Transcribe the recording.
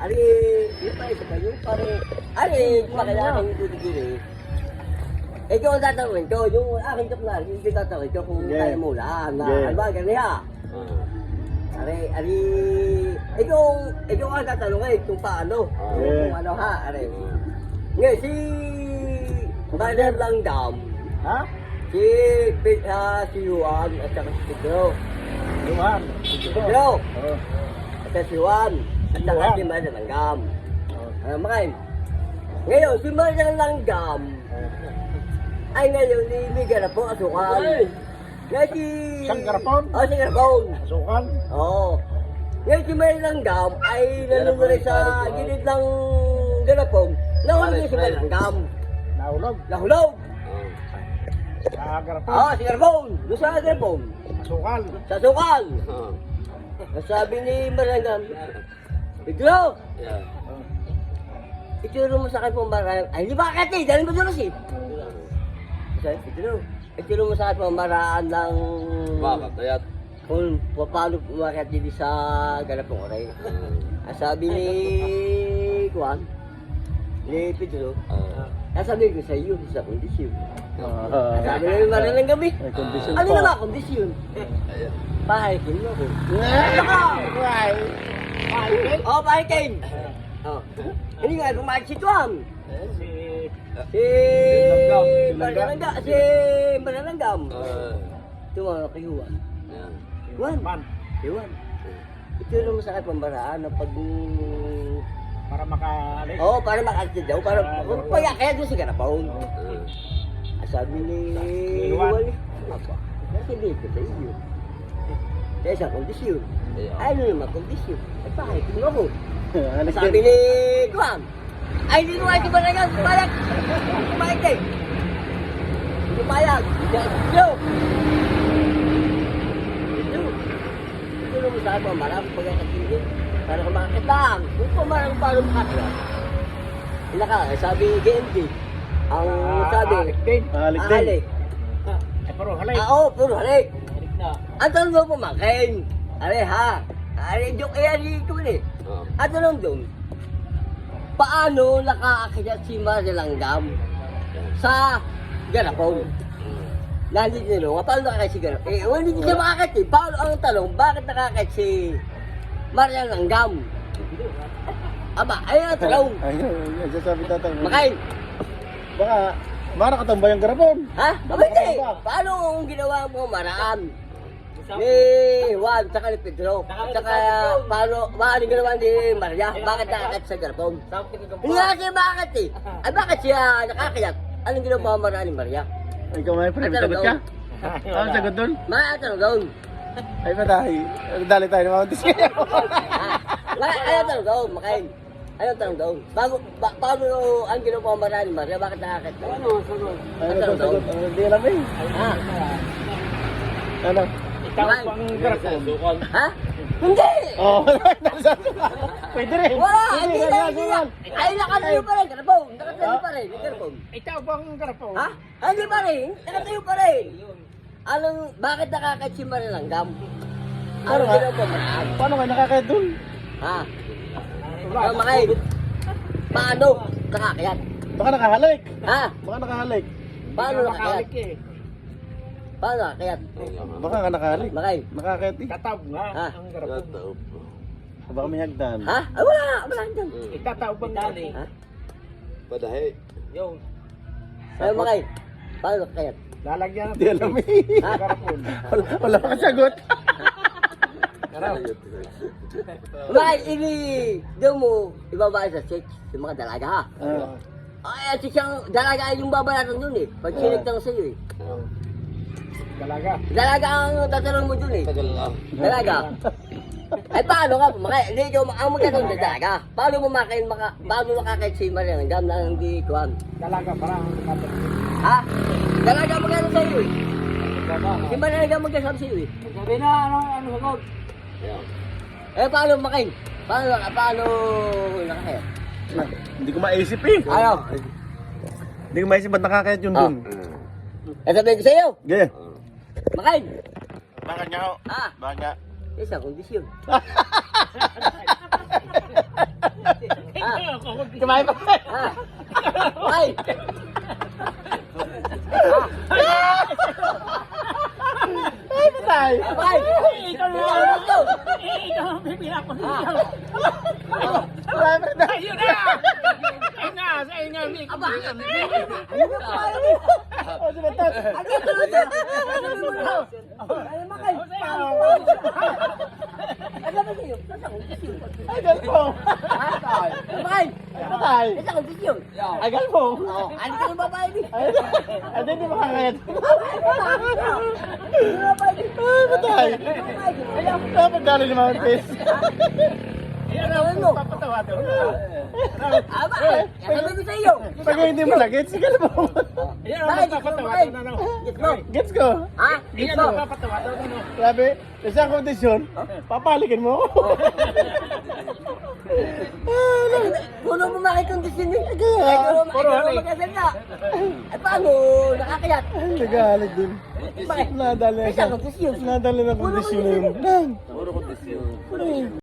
Ari, yung pa isa pa, yung pare, ari, makailangan yung tutigil eh. Ikaw ang tatanungin ko, yung aking kaplar, yung tatanungin ko kung kaya mo lang, na ano ba, ganyan. Ari, ikaw ang tatanungin kung paano, kung ano ha, ari. Ngayon, si Mother Langgam, Ha? si Juan, at saka si Pedro. Luhan. Pedro, Oo. at saka si Juan, at saka si Mother Langgam. Makain. Ngayon, si Mother Langgam, ay ngayon ni Miguel po asukan. Ngayon si... Siyang garapon? Oo, si Garapon. Asukan? Oo. Ngayon si Miguel Langgam ay nanungulit sa gilid ng Garapon. Nahulog si Miguel Langgam. Nahulog? Nahulog. Sa garapon? Oo, si Garapon. Doon sa Garapon. Asukal? Sa sukan. Sabi ni Miguel Langgam, Pedro, ituro mo sa akin po maraan. Ay, di ba kati? Dahil mo doon kasi. Sabi, Pedro, ituro mo sa akin po maraan ng... Bakit? Kung paano umakyat dito sa Galapong Oray. Sabi ni Juan, ni Pedro, sabi ko sa iyo, sa kondisyon. Sabi na yung maralang gabi. Kondisyon Ano na ba kondisyon? Pahikin mo ko. Oo, pahikin. Hindi nga, pumayag si Tuan. Si Maralanggam. Tumawag kay Juan. Juan, Juan. Ituro mo sa akin pambaraan na pag... Para makaalis? Oo, para makakita daw. Para pag-akaya doon si Garapon. Sabi ni Juan, hindi ko sa iyo. Kaya sa kondisyon. Ay, ano naman kondisyon? Ay, pakikin mo ako. Sabi ni Juan, ay, hindi ko ay di ba na yan? Pumayag! Pumayag eh! Pumayag! Yo! Ito mo sa akin, marami pagkakatingin. Para ka makakitang. Kung pumarang paano makakita. Ilaka, sabi GMT. Ang sabi, Halik din? halik. Ay, puro halik? Oo, puro halik. Ang tanong mo pumakin. Are ha? Are, joke eh, dito eh. Ang tanong doon, paano nakaakyat si Marilanggam sa Garapon? Nandito nilo, paano nakakit si Garapon? Eh, hindi siya makakit eh. Paano ang tanong, bakit nakakit si Marilanggam? Aba, ayun ang tanong. Ayun, sasabi tatang. Makain. Baka, nakatambay ang garapon. Ha? Aba, hindi. Paano ang ginawa mo maraan? Ni Juan, saka ni Pedro. Saka paano ginawa ni Maria? Bakit nakakit sa Garapon? Hindi nga siya bakit eh. Ay bakit siya nakakayat? Anong ginawa mo maraan ni Maria? Ikaw may friend, sagot ka? Ano sagot doon? Ano gawin? Ay patay. Dali tayo ng Mounties kayo. Ano tanong gawin? Makain. Ano tanong gawin? Paano ang ginawa mo maraan ni Maria? Bakit nakakit? Ano sagot? Hindi alam eh. Ha? Ano? Ikaw pang garapon. Ha? Hindi! Oo, pwede rin. Wala! Hindi yan! Ay, nakatayo pa rin, Garapon! Nakatayo pa rin, Garapon! Ikaw bang garapon? Ha? Hindi pa rin! Nakatayo pa rin! Bakit nakakait si Marilanggam? Ano ginawa mo maraan? Paano ka nakakaya doon? Ha? Makain! Paano nakakayat? Baka nakahalik. Ha? Baka nakahalik. Paano nakakayat? Paano nakakayat? Baka nga nakahalik. Makain! Nakakayat eh. Tataw nga Ha? ang garapon. Baka may hagdan. Ha? Ay, wala! Wala dyan! Itataw bang dali? Ha? Padahi. Yung Ay, makain! Paano nakakayat? lalagyan ng Hindi alam eh. Ha? garapon. Wala ka sagot. Makain! Doon mo ibabalik sa sex yung mga dalaga ha? Ay, at siyang dalaga ay yung babayaran dun eh. Pag sinigtang sa'yo eh. Dalaga. Dalaga ang tatanong mo dun eh. Tagal lang. Dalaga. Ay paano ka makain? Hindi ikaw ang magkakaroon ng dalaga. Paano mo makain paano nakakain si Marilanggam na hindi kuhan? Dalaga parang kapatid. Ha? Dalaga magkano sa'yo eh. Dalaga. Si Marilanggam magkasama sa'yo eh. Sabi na ano sagot? Eh paano makain? Paano nakakain? Hindi ko maisip eh. Ano? Hindi ko maisip ba't nakakayat yun dun. Eh sabihin ko sa'yo. Gaya. Makain. Bakit nga ho? Ha? Bakit nga? Isang kondisyon. Kumain pa. Ah. Ay! Ay, patay. Ay! Ikaw na. Ikaw! Ikaw ang bibira ko. Kumain pa na. Ayun na. Ayun na. Ayun na. Aba! Ano ba pa? Oh, si Batot. Ano ba ito? Ano ba ito? Ano ba kayo? Ano ba sa'yo? Ay, galpong. Ano ba kayo? Ay, patay. Ito ang desisyon. Ay, galpong. Oo, ano ka ng babae ni? Ay, hindi makakayat. Ano ba babae ni? Ay, patay. Ano? Dapat dali ni Mount Face. Ano mo? Papatawa daw. Aba! Ano ba sa'yo? Pag hindi mo lagit, si galpong. Yan Bakit? ang papatawa Bakit? na. Gitno. Gets ko. Ha? Yan Gitno. ang papatawa na. Sabi, isang kondisyon, papalikin mo ako. Puno mo makikondisyon eh. Kaya, puro Puro halik. magkasalita. Ay paano? Nakakayat. ay, nagalit din. Bakit? Nadali na Ay, siya. sa kondisyon. Nadali na kondisyon na yun. Puro kondisyon. Puro